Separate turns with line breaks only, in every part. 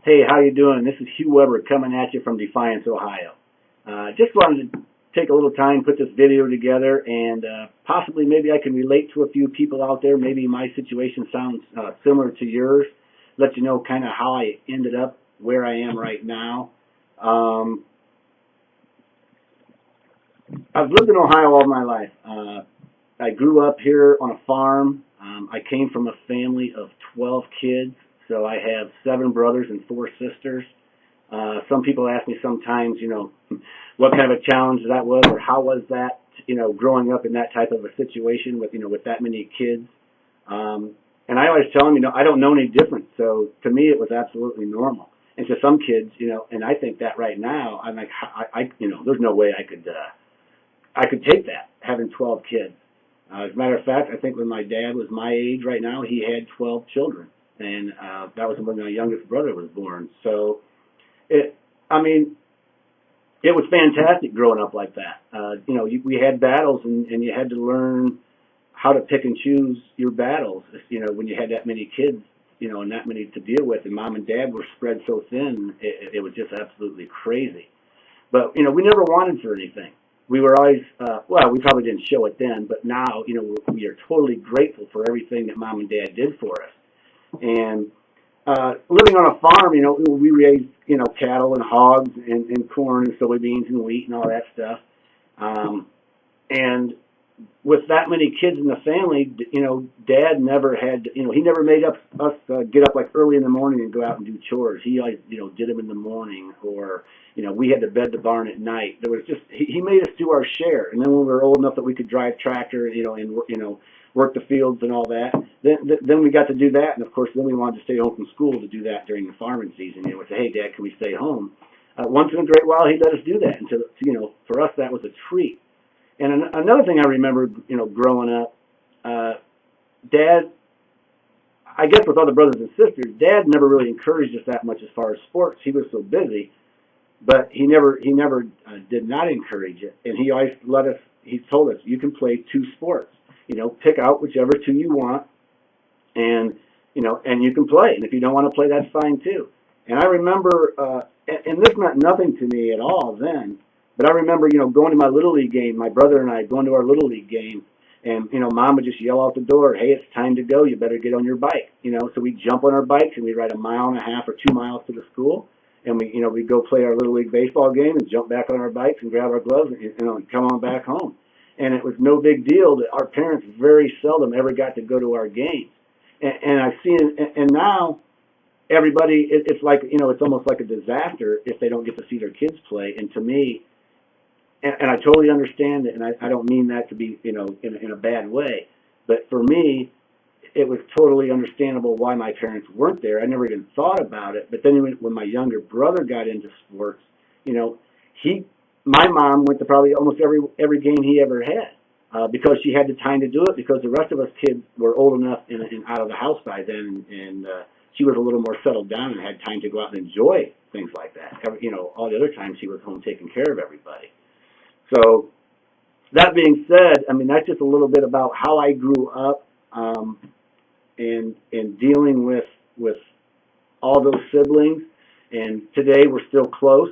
Hey, how you doing? This is Hugh Weber coming at you from Defiance, Ohio. Just wanted to take a little time, put this video together, and possibly maybe I can relate to a few people out there. Maybe my situation sounds similar to yours. Let you know kind of how I ended up where I am right now. I've lived in Ohio all my life. I grew up here on a farm. I came from a family of 12 kids. So I have 7 brothers and 4 sisters. Some people ask me sometimes, what kind of a challenge that was, or how was that, growing up in that type of a situation with, with that many kids. And I always tell them, I don't know any different. So to me, it was absolutely normal. And to some kids, and I think that right now, I'm like, there's no way I could take that, having 12 kids. As a matter of fact, I think when my dad was my age right now, he had 12 children. And that was when my youngest brother was born. So, it was fantastic growing up like that. We had battles, and you had to learn how to pick and choose your battles. When you had that many kids, and that many to deal with, and mom and dad were spread so thin, it was just absolutely crazy. But we never wanted for anything. We were always, we probably didn't show it then, but now, we are totally grateful for everything that mom and dad did for us. And living on a farm, we raised, cattle and hogs and corn and soybeans and wheat and all that stuff. And with that many kids in the family, Dad never had, he never made us get up like early in the morning and go out and do chores. He always, did them in the morning, or, we had to bed the barn at night. There was just, he made us do our share. And then when we were old enough that we could drive tractor, and work the fields and all that, then we got to do that. And of course, then we wanted to stay home from school to do that during the farming season. We'd say, hey, Dad, can we stay home? Once in a great while, he'd let us do that. And for us, that was a treat. And another thing I remember, growing up, Dad, I guess with other brothers and sisters, Dad never really encouraged us that much as far as sports. He was so busy, but he never did not encourage it. And he always he told us, you can play 2 sports. Pick out whichever 2 you want, and you can play. And if you don't want to play, that's fine too. And I remember, and this meant nothing to me at all then, but I remember, going to my Little League game, my brother and I going to our Little League game, and, Mom would just yell out the door, hey, it's time to go, you better get on your bike. So we'd jump on our bikes, and we'd ride 1.5 miles or 2 miles to the school, and we'd go play our Little League baseball game and jump back on our bikes and grab our gloves and come on back home. And it was no big deal that our parents very seldom ever got to go to our games. And I've seen, and now everybody, it's like, it's almost like a disaster if they don't get to see their kids play. And to me, and I totally understand it, and I don't mean that to be, in a bad way, but for me, it was totally understandable why my parents weren't there. I never even thought about it. But then when my younger brother got into sports, my mom went to probably almost every game he ever had because she had the time to do it, because the rest of us kids were old enough and out of the house by then, and she was a little more settled down and had time to go out and enjoy things like that. All the other times she was home taking care of everybody. So that being said, that's just a little bit about how I grew up and dealing with all those siblings. And today we're still close.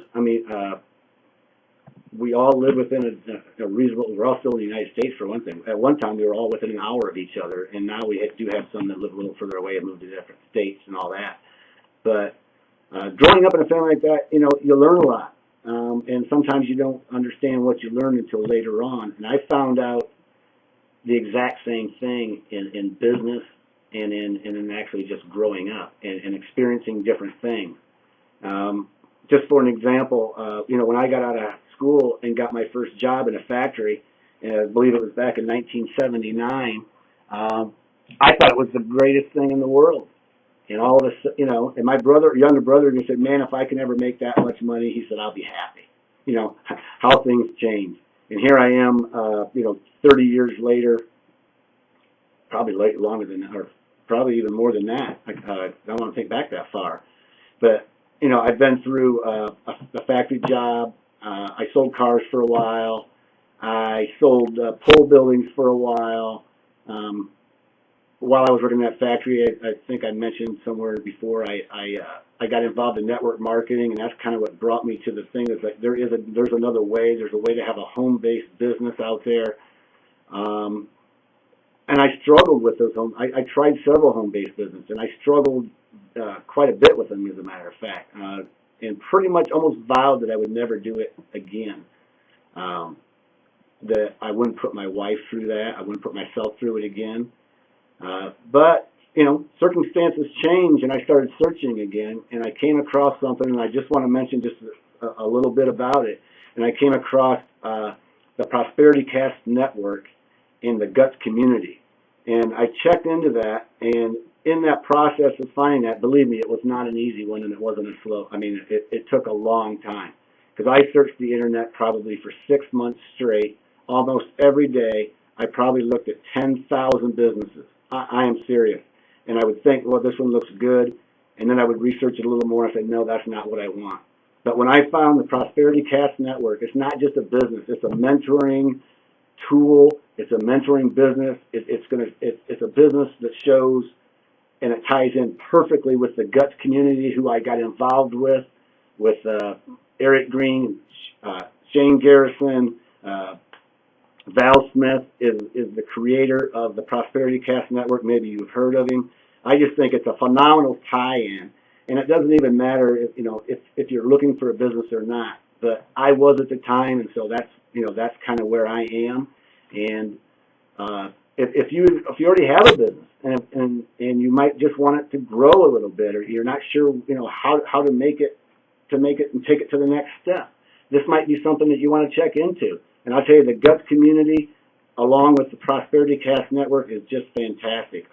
We all live within a reasonable, we're all still in the United States for one thing. At one time, we were all within an hour of each other, and now we do have some that live a little further away and move to different states and all that. But growing up in a family like that, you learn a lot. And sometimes you don't understand what you learn until later on. And I found out the exact same thing in business and in actually just growing up and experiencing different things. Just for an example, when I got out of school and got my first job in a factory, I believe it was back in 1979, I thought it was the greatest thing in the world. And all this, and my younger brother, he said, man, if I can ever make that much money, he said, I'll be happy. How things change. And here I am, 30 years later, probably longer than that, or probably even more than that. I don't want to think back that far. But, I've been through a factory job. I sold cars for a while. I sold pole buildings for a while. while I was working in that factory, I think I mentioned somewhere before, I got involved in network marketing, and that's kind of what brought me to the thing is that there's another way. There's a way to have a home-based business out there. And I struggled with those I tried several home-based businesses, and I struggled quite a bit with them, as a matter of fact, and pretty much almost vowed that I would never do it again. That I wouldn't put my wife through that. I wouldn't put myself through it again. But, you know, circumstances change, and I started searching again, and I came across something, and I just want to mention just a little bit about it. And I came across the Prosperity Cast Network in the Guts community. And I checked into that, and in that process of finding that, believe me, it was not an easy one, and it wasn't a slow. I mean, it took a long time, because I searched the internet probably for 6 months straight, almost every day. I probably looked at 10,000 businesses. I am serious. And I would think, well, this one looks good, and then I would research it a little more and say, no, that's not what I want. But when I found the Prosperity Cast Network, it's not just a business, it's a mentoring tool, it's a mentoring business, it's a business that shows, and it ties in perfectly with the Guts community who I got involved with Eric Green, Shane Garrison, Val Smith is the creator of the Prosperity Cast Network. Maybe you've heard of him. I just think it's a phenomenal tie-in, and it doesn't even matter if you're looking for a business or not. But I was at the time, and so that's kind of where I am. And if you already have a business and you might just want it to grow a little bit, or you're not sure how to make it and take it to the next step, this might be something that you want to check into. And I'll tell you, the Guts community, along with the Prosperity Cast Network, is just fantastic.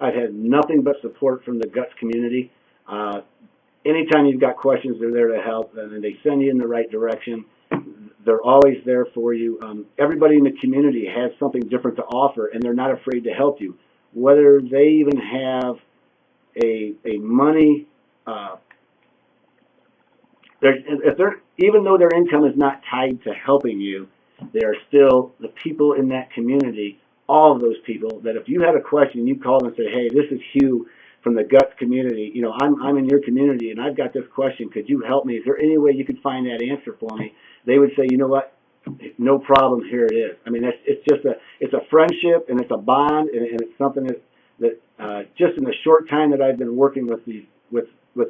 I've had nothing but support from the Guts community. Anytime you've got questions, they're there to help, and they send you in the right direction. They're always there for you. Everybody in the community has something different to offer, and they're not afraid to help you. Whether they even have a money, even though their income is not tied to helping you, they are still the people in that community, all of those people, that if you had a question, you call them and say, hey, this is Hugh from the Guts community. I'm in your community, and I've got this question. Could you help me? Is there any way you could find that answer for me? They would say, you know what? No problem. Here it is. I mean, it's a friendship, and it's a bond, and it's something that just in the short time that I've been working with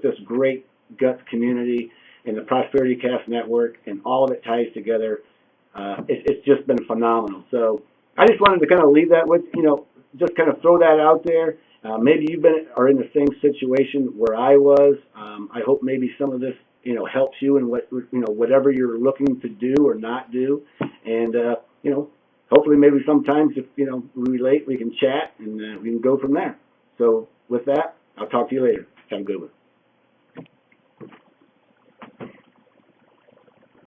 this great Guts community and the Prosperity Cast Network, and all of it ties together. It's just been phenomenal. So I just wanted to kind of leave that with, just kind of throw that out there. Maybe you are in the same situation where I was. I hope maybe some of this, helps you in whatever you're looking to do or not do. And, hopefully maybe sometimes if, we relate, we can chat, and we can go from there. So with that, I'll talk to you later. Have a good one.